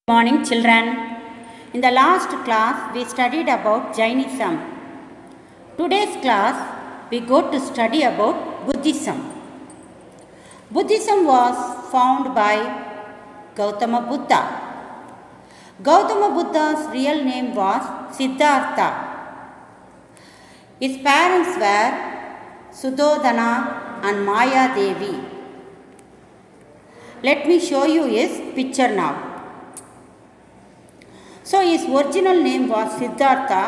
Morning children. In the last class we studied about Jainism. Today's class we go to study about Buddhism. Buddhism was found by Gautama Buddha. Gautama Buddha's real name was Siddhartha. His parents were Sudodana and Maya Devi. Let me show you his picture now. So his original name was Siddhartha.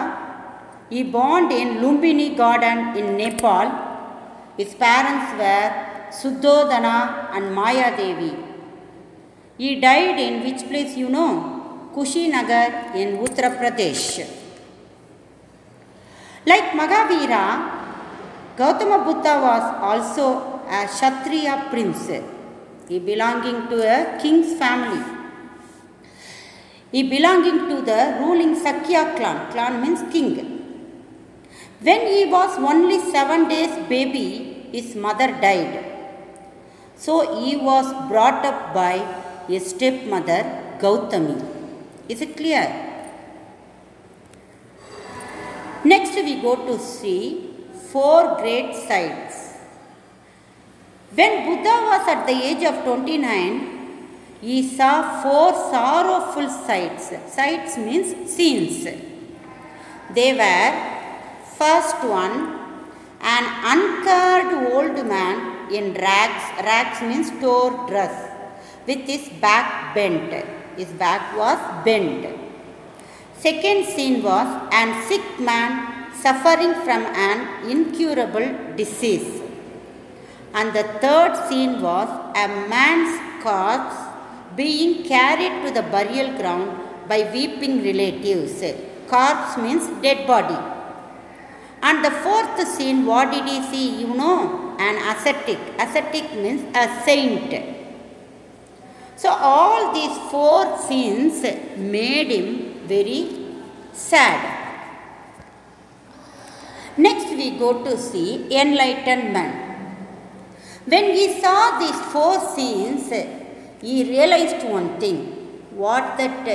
He born in Lumbini Garden in Nepal. His parents were Sudodana and Maya Devi. He died in which place you know? Kushinagar in Uttar Pradesh. Like Mahavira, Gautama Buddha was also a Kshatriya prince. He belonging to a king's family. He belonging to the ruling Sakya clan. Clan means king. When he was only 7 days baby, his mother died. So he was brought up by his stepmother Gautami. Is it clear? Next we go to see 4 great sights. When Buddha was at the age of 29, he saw 4 sorrowful sights. Sights means scenes. They were, first one, an uncared old man in rags. Rags means torn dress, with his back bent. His back was bent. Second scene was an sick man suffering from an incurable disease. And the third scene was a man's corpse being carried to the burial ground by weeping relatives. Corpse means dead body. And the fourth scene, what did he see? You know, an ascetic. Ascetic means a saint. So all these 4 scenes made him very sad. Next we go to see enlightenment. When he saw these 4 scenes, he realized one thing. What that?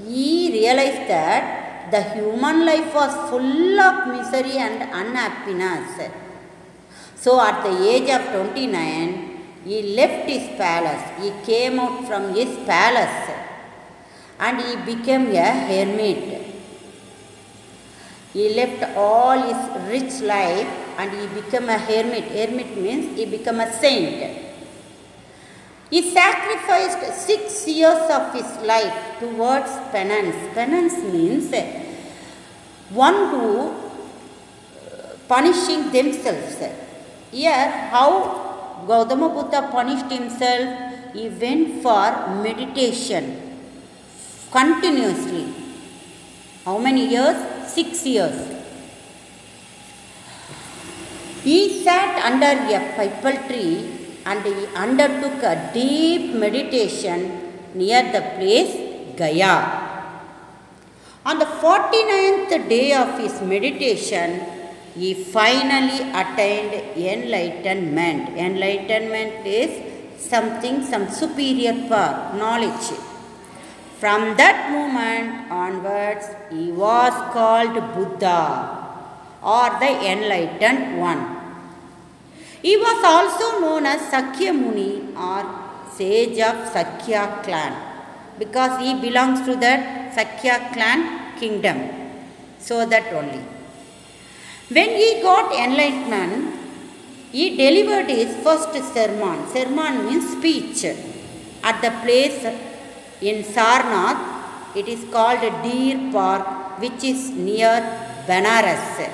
He realized that the human life was full of misery and unhappiness. So at the age of 29, he left his palace. He came out from his palace and he became a hermit. He left all his rich life and he became a hermit. Hermit means he became a saint. He sacrificed 6 years of his life towards penance. Penance means one who punishing themselves. Here, how Gautama Buddha punished himself? He went for meditation continuously. How many years? 6 years. He sat under a pipal tree and he undertook a deep meditation near the place Gaya. On the 49th day of his meditation, he finally attained enlightenment. Enlightenment is some superior power, knowledge. From that moment onwards, he was called Buddha or the enlightened one. He was also known as Sakya Muni or sage of Sakya clan because he belongs to that Sakya clan kingdom. So that only. When he got enlightenment, he delivered his first sermon. Sermon means speech at the place in Sarnath. It is called Deer Park, which is near Banaras.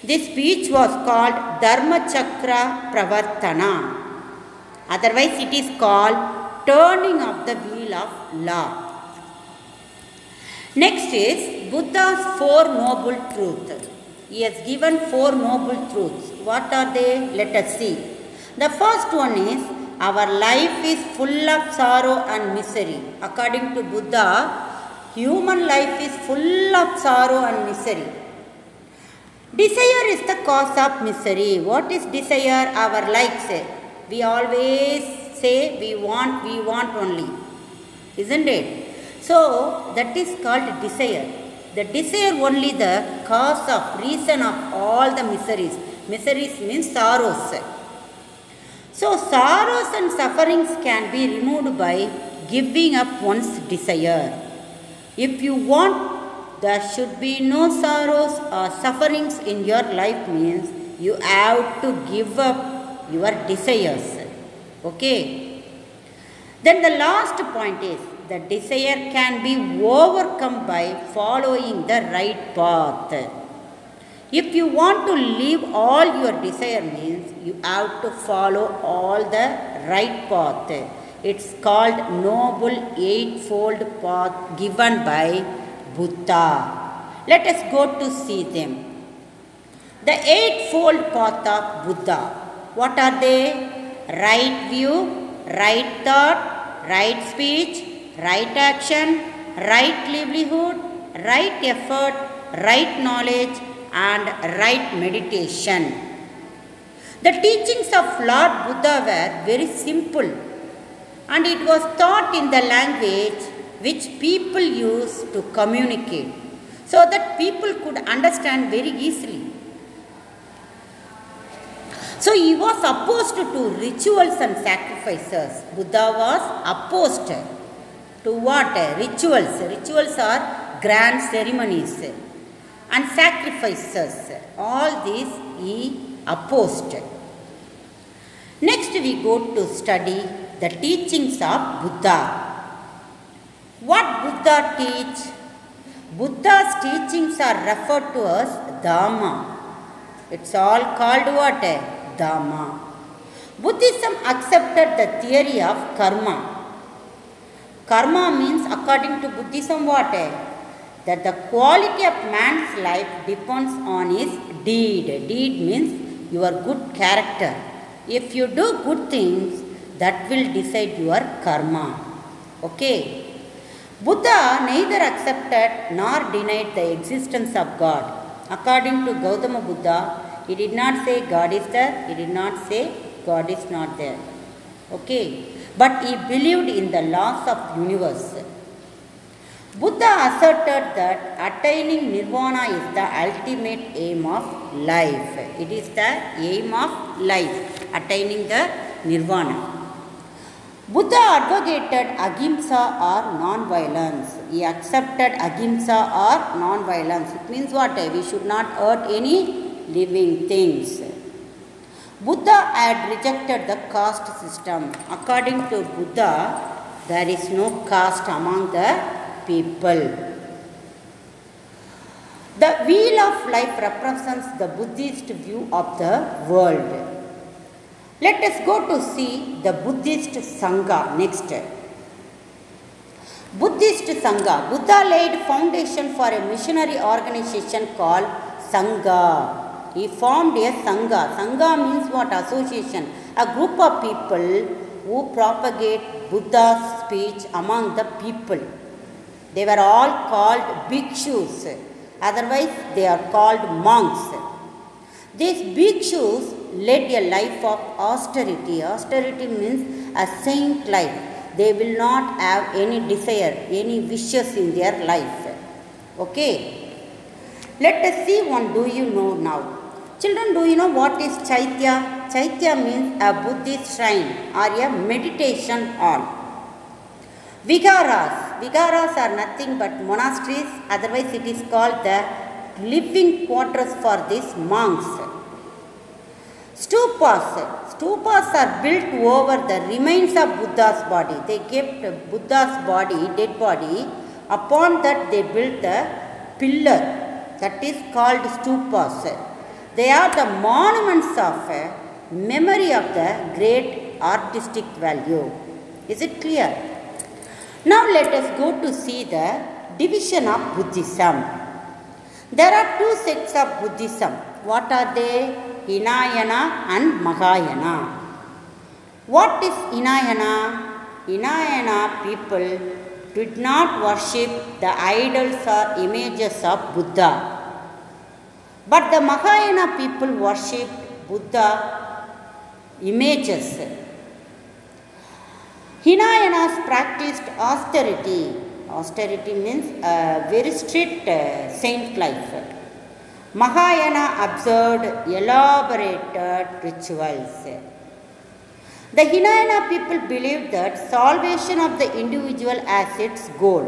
This speech was called Dharmachakra Pravartana. Otherwise it is called turning of the wheel of law. Next is Buddha's 4 noble truths. He has given 4 noble truths. What are they? Let us see. The first one is our life is full of sorrow and misery. According to Buddha, human life is full of sorrow and misery. Desire is the cause of misery. What is desire? Our likes. We always say we want only. isn't it? So that is called desire. The desire only the cause of reason of all the miseries. Miseries means sorrows. So sorrows and sufferings can be removed by giving up one's desire. If you want there should be no sorrows or sufferings in your life means you have to give up your desires. Okay. Then the last point is the desire can be overcome by following the right path. If you want to live all your desire means you have to follow all the right path. It's called Noble Eightfold Path given by Buddha. Let us go to see them. The Eightfold Path of Buddha. What are they? Right view, right thought, right speech, right action, right livelihood, right effort, right knowledge, and right meditation. The teachings of Lord Buddha were very simple, and it was taught in the language which people use to communicate, so that people could understand very easily. So he was opposed to rituals and sacrifices. Buddha was opposed to what? Rituals. Rituals are grand ceremonies and sacrifices. All these he opposed. Next we go to study the teachings of Buddha. What Buddha teach? Buddha's teachings are referred to as Dhamma. It's all called what? Dhamma. Buddhism accepted the theory of karma. Karma means, according to Buddhism, what? That the quality of man's life depends on his deed. Deed means your good character. If you do good things, that will decide your karma. Okay. Buddha neither accepted nor denied the existence of God. According to Gautama Buddha, he did not say God is there, he did not say God is not there. Okay. But he believed in the laws of universe. Buddha asserted that attaining nirvana is the ultimate aim of life. It is the aim of life, attaining the nirvana. Buddha advocated ahimsa or non-violence. He accepted ahimsa or non-violence. It means what? We should not hurt any living things. Buddha had rejected the caste system. According to Buddha, there is no caste among the people. The wheel of life represents the Buddhist view of the world. Let us go to see the Buddhist Sangha next. Buddhist Sangha. Buddha laid foundation for a missionary organization called Sangha. He formed a Sangha. Sangha means what? Association. A group of people who propagate Buddha's speech among the people. They were all called bhikshus. Otherwise, they are called monks. These bhikshus led a life of austerity. Austerity means a saint life. They will not have any desire, any wishes in their life. Okay. Let us see one. Do you know now? Children, do you know what is Chaitya? Chaitya means a Buddhist shrine or a meditation hall. Viharas. Viharas are nothing but monasteries. Otherwise, it is called the living quarters for these monks. Stupas. Stupas are built over the remains of Buddha's body. They kept Buddha's body, dead body. Upon that, they built a pillar. That is called stupas. They are the monuments of memory of the great artistic value. Is it clear? Now let us go to see the division of Buddhism. There are two sects of Buddhism. What are they? Hinayana and Mahayana. What is Hinayana? Hinayana people did not worship the idols or images of Buddha. But the Mahayana people worshipped Buddha images. Hinayanas practiced austerity. Austerity means a very strict saint life. Mahayana observed elaborated rituals. The Hinayana people believed that salvation of the individual as its goal.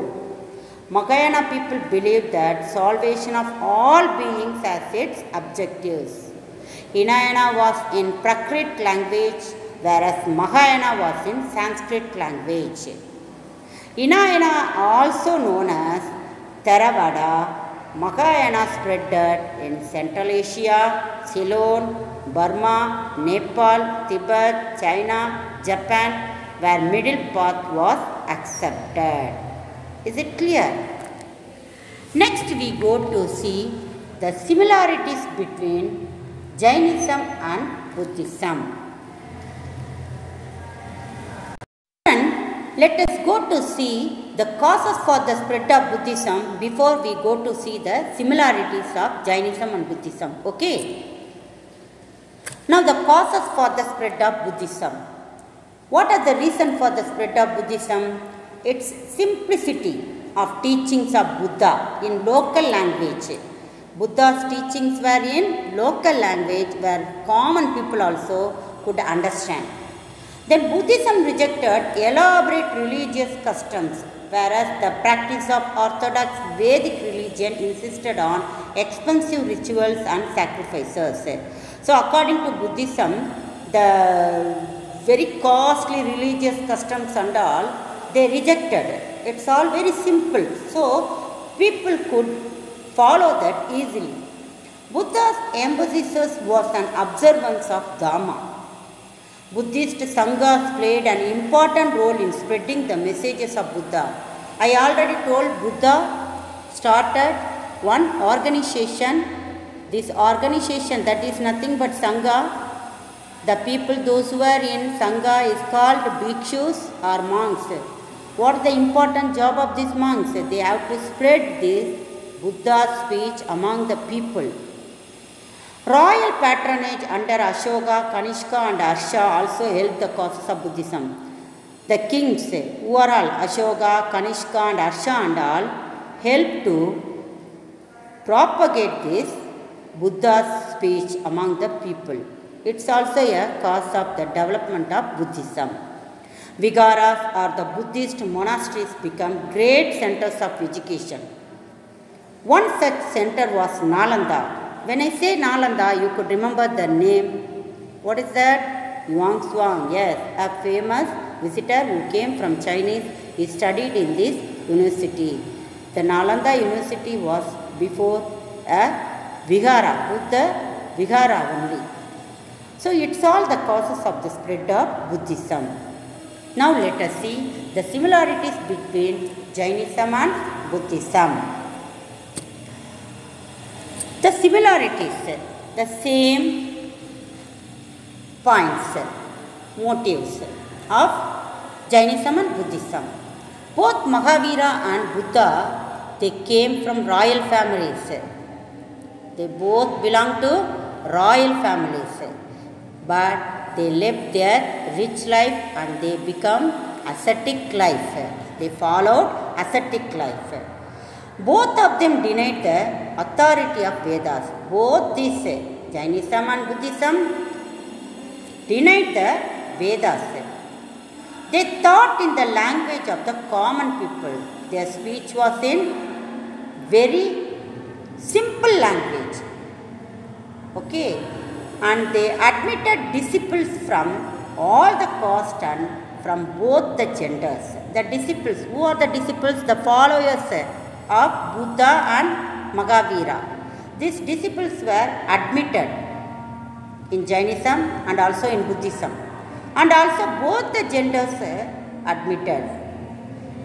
Mahayana people believed that salvation of all beings as its objectives. Hinayana was in Prakrit language, whereas Mahayana was in Sanskrit language. Hinayana, also known as Theravada, Mahayana spread in Central Asia, Ceylon, Burma, Nepal, Tibet, China, Japan, where middle path was accepted. Is it clear? Next we go to see the similarities between Jainism and Buddhism. Let us go to see the causes for the spread of Buddhism before we go to see the similarities of Jainism and Buddhism. Okay. Now the causes for the spread of Buddhism. What are the reasons for the spread of Buddhism? Its simplicity of teachings of Buddha in local language. Buddha's teachings were in local language where common people also could understand. Then Buddhism rejected elaborate religious customs, whereas the practice of orthodox Vedic religion insisted on expensive rituals and sacrifices. So according to Buddhism, the very costly religious customs and all, they rejected. It's all very simple. So people could follow that easily. Buddha's emphasis was an observance of Dharma. Buddhist Sanghas played an important role in spreading the messages of Buddha. I already told Buddha started one organization. This organization, that is nothing but Sangha. The people, those who are in Sangha, is called bhikshus or monks. What is the important job of these monks? They have to spread this Buddha's speech among the people. Royal patronage under Ashoka, Kanishka and Harsha also helped the causes of Buddhism. The kings, who are all Ashoka, Kanishka and Harsha and all, helped to propagate this Buddha's speech among the people. It's also a cause of the development of Buddhism. Viharas or the Buddhist monasteries become great centers of education. One such center was Nalanda. When I say Nalanda, you could remember the name. What is that? Yuanzhuang. Yes, a famous visitor who came from Chinese. He studied in this university. The Nalanda University was before a Vihara, Buddha Vihara only. So it's all the causes of the spread of Buddhism. Now let us see the similarities between Jainism and Buddhism. The similarities, the same points, motives of Jainism and Buddhism. Both Mahavira and Buddha, they came from royal families. They both belong to royal families. But they lived their rich life and they become ascetic life. They followed ascetic life. Both of them denied the authority of Vedas. Both these, Jainism and Buddhism, denied the Vedas. They thought in the language of the common people. Their speech was in very simple language. Okay. And they admitted disciples from all the caste and from both the genders. The disciples, who are the disciples? The followers of Buddha and Mahavira. These disciples were admitted in Jainism and also in Buddhism. And also both the genders admitted.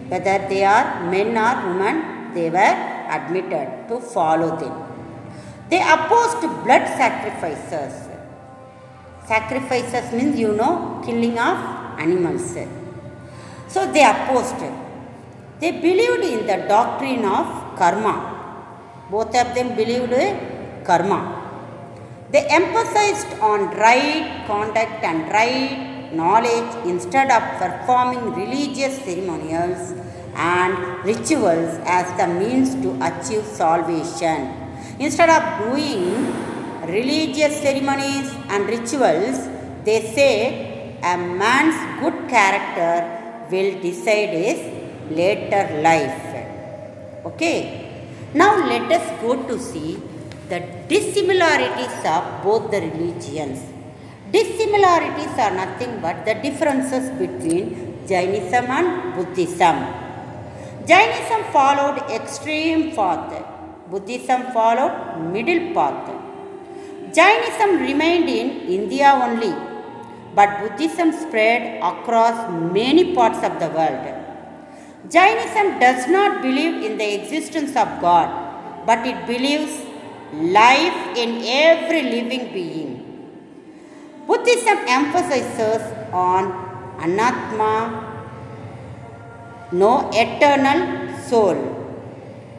Whether they are men or women, they were admitted to follow them. They opposed blood sacrifices. Sacrifices means, you know, killing of animals. So they opposed. They believed in the doctrine of karma. Both of them believed in karma. They emphasized on right conduct and right knowledge instead of performing religious ceremonials and rituals as the means to achieve salvation. Instead of doing religious ceremonies and rituals, they say a man's good character will decide his later life. Okay. Now let us go to see the dissimilarities of both the religions. Dissimilarities are nothing but the differences between Jainism and Buddhism. Jainism followed extreme path. Buddhism followed middle path. Jainism remained in India only, but Buddhism spread across many parts of the world. Jainism does not believe in the existence of God, but it believes life in every living being. Buddhism emphasizes on Anatma, no eternal soul,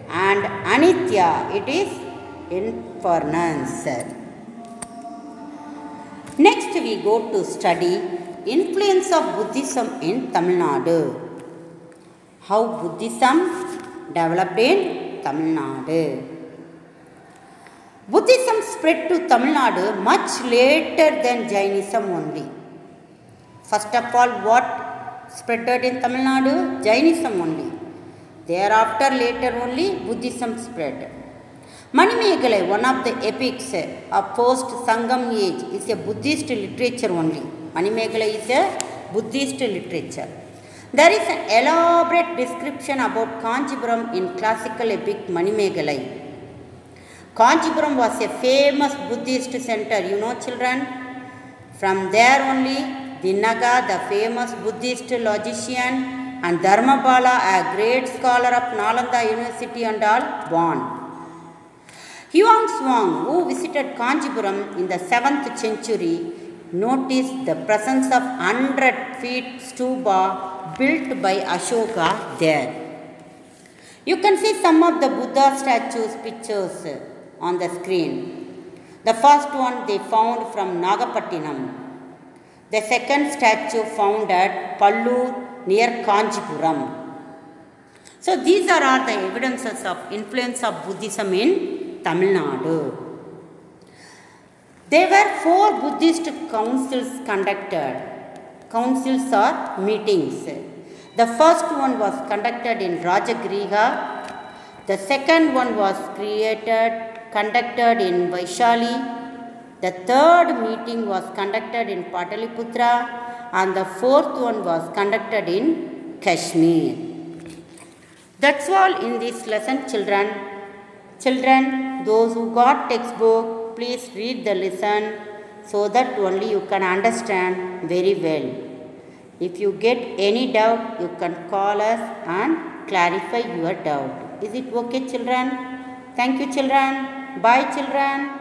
and Anitya, it is impermanence. Next we go to study influence of Buddhism in Tamil Nadu. How Buddhism developed in Tamil Nadu. Buddhism spread to Tamil Nadu much later than Jainism only. First of all, what spreaded in Tamil Nadu? Jainism only. Thereafter, later only, Buddhism spread. Manimekalai, one of the epics of post-Sangam age, is a Buddhist literature only. Manimekalai is a Buddhist literature. There is an elaborate description about Kanchipuram in classical epic Manimekalai. Kanchipuram was a famous Buddhist center, you know children. From there only, Dinaga, the famous Buddhist logician, and Dharmapala, a great scholar of Nalanda University and all, born. Huang Zhuang, who visited Kanchipuram in the 7th century, noticed the presence of 100 feet stupa built by Ashoka there. You can see some of the Buddha statues pictures on the screen. The first one they found from Nagapattinam. The second statue found at Pallur near Kanchipuram. So these are all the evidences of influence of Buddhism in Tamil Nadu. There were 4 Buddhist councils conducted. Councils or meetings. The first one was conducted in Rajagriha. The second one was conducted in Vaishali. The third meeting was conducted in Pataliputra, and the fourth one was conducted in Kashmir. That's all in this lesson, children. Children, those who got textbook, please read the lesson so that only you can understand very well. If you get any doubt, you can call us and clarify your doubt. Is it okay, children? Thank you, children. Bye, children.